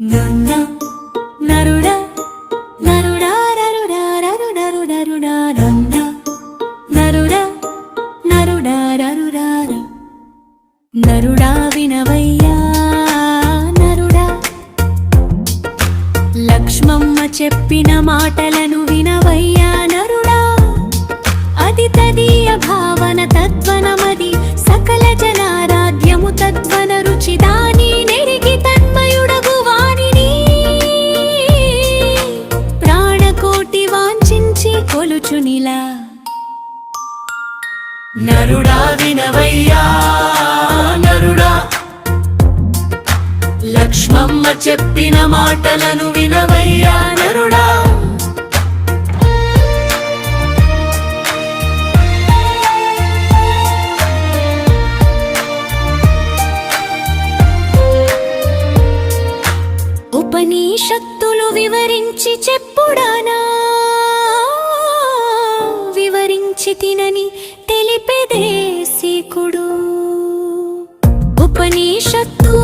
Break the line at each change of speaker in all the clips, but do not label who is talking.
నన్న నరుడా నరుడా నరుడా నరుడా నరుడా నన్న నరుడా నరుడా నరుడా నరుడా వినవయ్యా నరుడా లక్ష్మమ్మ చెప్పిన మాటలను వినవయ్యా నరుడా అది తదీయ భావన తద్వనమది సకల జనారాధ్యము తద్వన రుచి దాని నెరిగి తన్మయుడగు వాణిని ప్రాణకోటి వాంఛించి కొలుచునిలా నరుడా వినవయ్యా నరుడా లక్ష్మమ్మ చెప్పిన మాటలను వినవయ్యా నరుడా ఉపనిషత్తులు వివరించి చెప్పుడానా వివరించి తినని తెలిపెదే సీకుడు ఉపనిషత్తు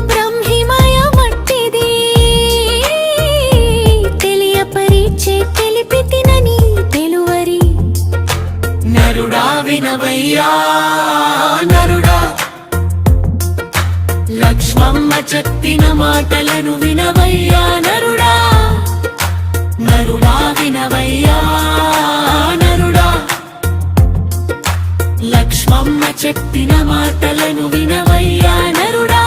బ్రహ్మిమయమట్టిది తెలియపరిచే తెలిపి తినని తెలువరి నరుడా వినవయ్యా నరుడా లక్ష్మమ్మ చెప్పిన మాటలను వినవయ్యా నరుడా నరుడా వినవయ్యా నరుడా లక్ష్మమ్మ చెప్పిన మాటలను వినవయ్యా నరుడా